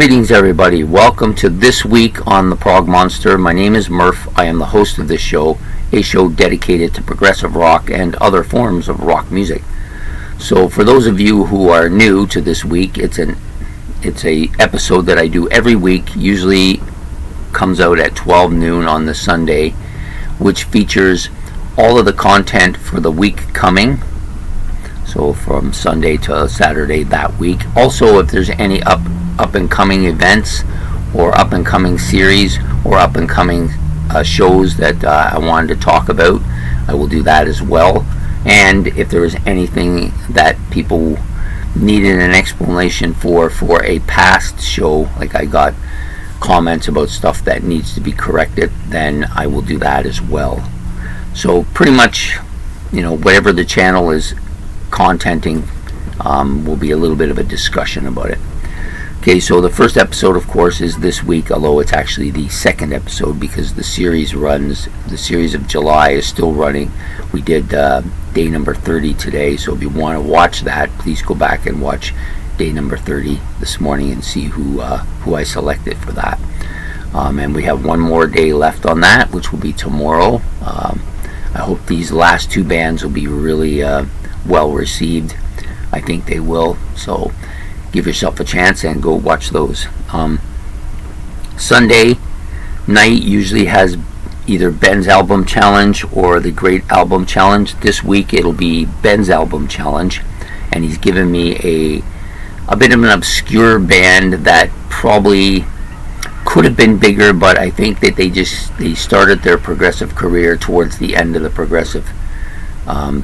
Greetings everybody, welcome to This Week on the Prog Monster. My name is Murph, I am the host of this show, a show dedicated to progressive rock and other forms of rock music. So for those of you who are new to This Week, it's a episode that I do every week, usually comes out at 12 noon on the Sunday, which features all of the content for the week coming. So from Sunday to Saturday that week. Also, if there's any up and coming events or up and coming series or up and coming shows that I wanted to talk about, I will do that as well. And if there is anything that people needed an explanation for a past show, like I got comments about stuff that needs to be corrected, then I will do that as well. So pretty much, whatever the channel is contenting, will be a little bit of a discussion about it. Okay, so the first episode, of course, is this week, although it's actually the second episode because the series of July is still running. We did day number 30 today, so if you want to watch that, please go back and watch day number 30 this morning and see who I selected for that. And we have one more day left on that, which will be tomorrow. I hope these last two bands will be really well received. I think they will, so give yourself a chance and go watch those. Sunday night usually has either Ben's album challenge or the Great Album Challenge. This week it'll be Ben's album challenge, and he's given me a bit of an obscure band that probably could have been bigger, but I think that they started their progressive career towards the end of the progressive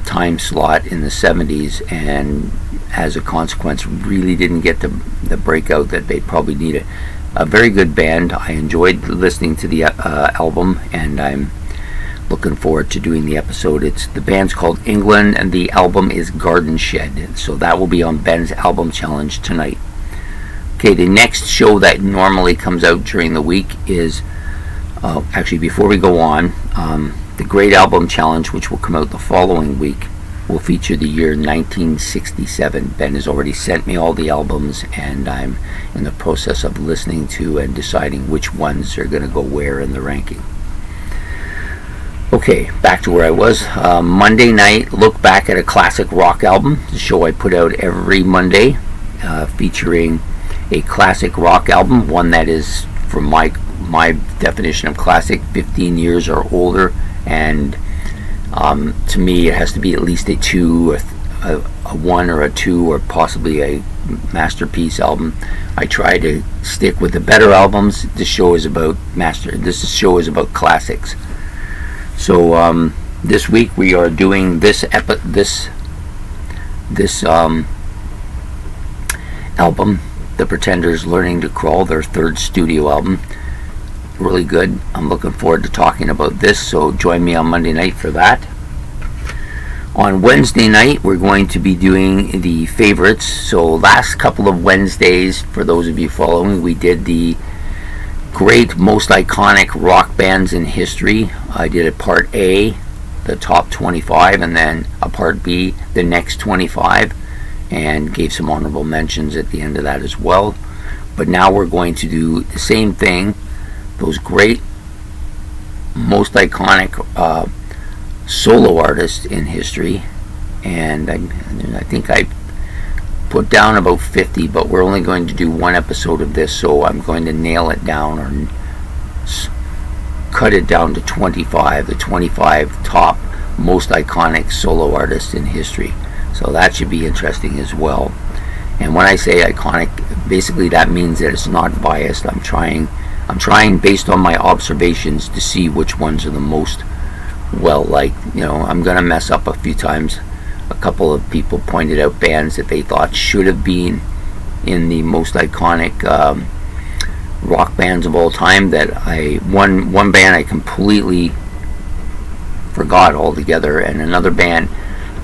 time slot in the 70s, and as a consequence really didn't get the breakout that they probably needed. A very good band. I enjoyed listening to the album, and I'm looking forward to doing the episode. The band's called England, and the album is Garden Shed, so that will be on Ben's album challenge tonight. Okay, the next show that normally comes out during the week is actually, before we go on, the Great Album Challenge, which will come out the following week, will feature the year 1967. Ben has already sent me all the albums, and I'm in the process of listening to and deciding which ones are going to go where in the ranking. Okay, back to where I was. Monday night, look back at a classic rock album, the show I put out every Monday, featuring a classic rock album, one that is, from my definition of classic, 15 years or older, and to me it has to be at least a 1 or a 2 or possibly a masterpiece album. I try to stick with the better albums. This show is about classics. So this week we are doing this album, The Pretenders Learning to Crawl, their third studio album. Really good. I'm looking forward to talking about this, so join me on Monday night for that. On Wednesday night, we're going to be doing the favorites. So last couple of Wednesdays, for those of you following, we did the great, most iconic rock bands in history. I did a part A, the top 25, and then a part B, the next 25, and gave some honorable mentions at the end of that as well. But now we're going to do the same thing, those great, most iconic solo artists in history, and I think I put down about 50, but we're only going to do one episode of this, so I'm going to nail it down or cut it down to 25, the 25 top most iconic solo artists in history. So that should be interesting as well. And when I say iconic, basically that means that it's not biased. I'm trying based on my observations to see which ones are the most well-liked. I'm gonna mess up a few times. A couple of people pointed out bands that they thought should have been in the most iconic rock bands of all time, that one band I completely forgot altogether, and another band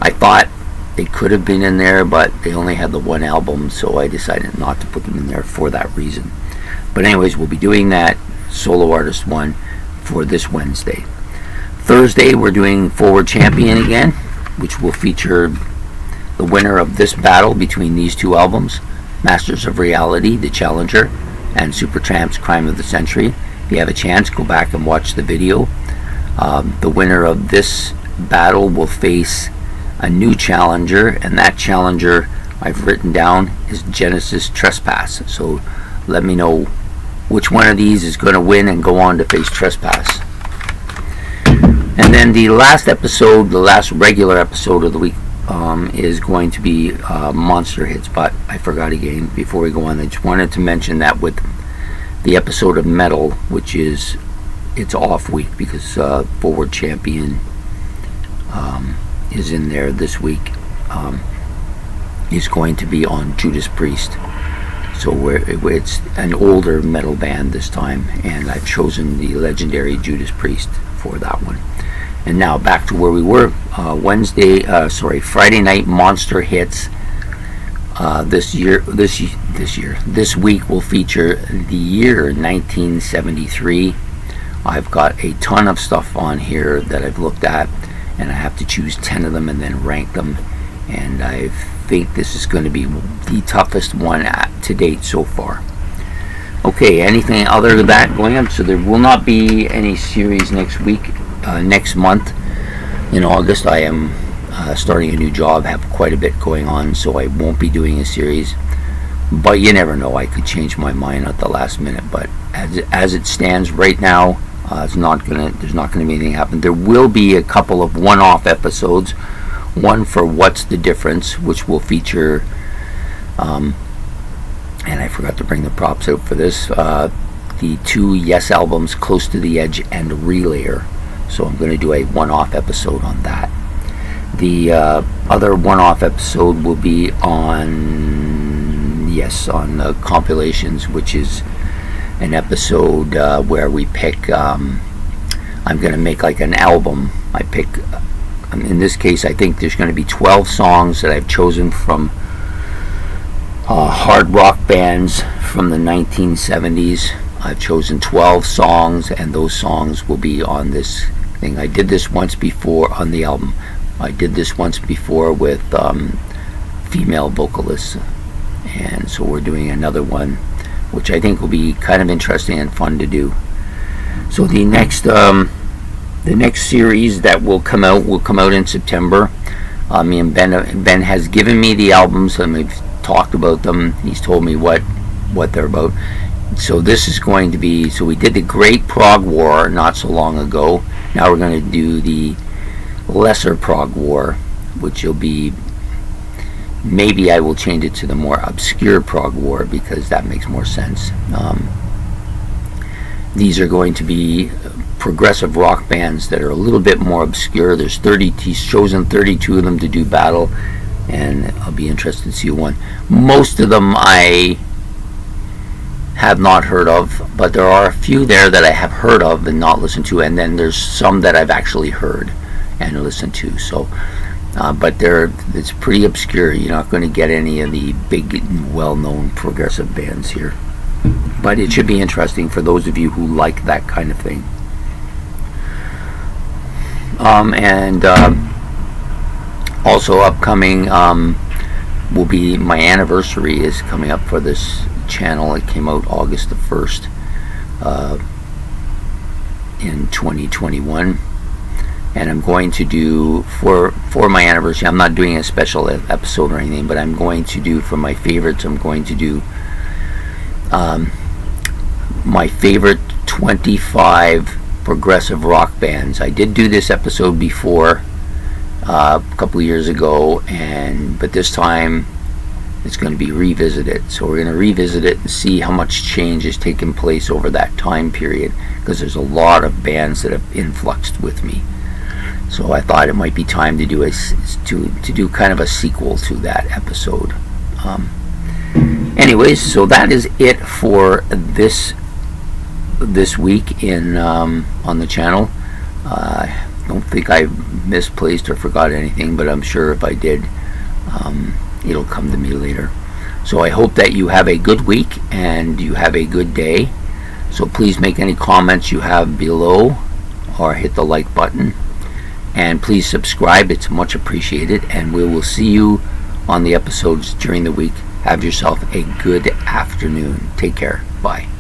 I thought they could have been in there, but they only had the one album, so I decided not to put them in there for that reason. But anyways, we'll be doing that solo artist one for this Wednesday. Thursday, we're doing Forward Champion again, which will feature the winner of this battle between these two albums, Masters of Reality, the challenger, and Supertramp's Crime of the Century. If you have a chance, go back and watch the video. The winner of this battle will face a new challenger, and that challenger I've written down is Genesis Trespass. So let me know which one of these is going to win and go on to face Trespass. And then the last episode, the last regular episode of the week, is going to be Monster Hits. But I forgot again before we go on. I just wanted to mention that with the episode of Metal, which is it's off week because Forward Champion is in there this week. Is going to be on Judas Priest. So it's an older metal band this time, and I've chosen the legendary Judas Priest for that one. And now back to where we were. Friday night Monster Hits. This week will feature the year 1973. I've got a ton of stuff on here that I've looked at, and I have to choose 10 of them and then rank them. And I think this is going to be the toughest one to date so far. Okay, anything other than that going on? So there will not be any series next week. Next month in August, I am starting a new job, have quite a bit going on, so I won't be doing a series. But you never know, I could change my mind at the last minute. But as it stands right now, there's not gonna be anything happen. There will be a couple of one-off episodes. One for What's the Difference, which will feature, and I forgot to bring the props out for this, the two Yes albums, Close to the Edge and Relayer. So I'm going to do a one-off episode on that. The other one-off episode will be on the compilations, which is an episode where we pick, I'm going to make like an album. In this case, I think there's going to be 12 songs that I've chosen from hard rock bands from the 1970s. I've chosen 12 songs, and those songs will be on this thing. I did this once before on the album. I did this once before with female vocalists, and so we're doing another one, which I think will be kind of interesting and fun to do. So the next series that will come out in September. Me and Ben has given me the albums, and we've talked about them. He's told me what they're about. So this is going to be, so we did the Great Prog War not so long ago. Now we're going to do the Lesser Prog War, which will be, maybe I will change it to the more obscure Prog War because that makes more sense. These are going to be progressive rock bands that are a little bit more obscure. He's chosen 32 of them to do battle, and I'll be interested to see one. Most of them I have not heard of, but there are a few there that I have heard of and not listened to, and then there's some that I've actually heard and listened to. So but it's pretty obscure. You're not going to get any of the big well-known progressive bands here, but it should be interesting for those of you who like that kind of thing. Also upcoming will be my anniversary is coming up for this channel. It came out August the 1st in 2021, and I'm going to do for my anniversary, I'm not doing a special episode or anything, but I'm going to do, for my favorites, I'm going to do my favorite 25 progressive rock bands. I did do this episode before a couple of years ago, but this time it's going to be revisited. So we're going to revisit it and see how much change has taken place over that time period, because there's a lot of bands that have influxed with me. So I thought it might be time to do do kind of a sequel to that episode. Anyways, so that is it for this week in on the channel. I don't think I misplaced or forgot anything, but I'm sure if I did, it'll come to me later. So I hope that you have a good week and you have a good day. So please make any comments you have below, or hit the like button, and please subscribe. It's much appreciated, and we will see you on the episodes during the week. Have yourself a good afternoon. Take care. Bye.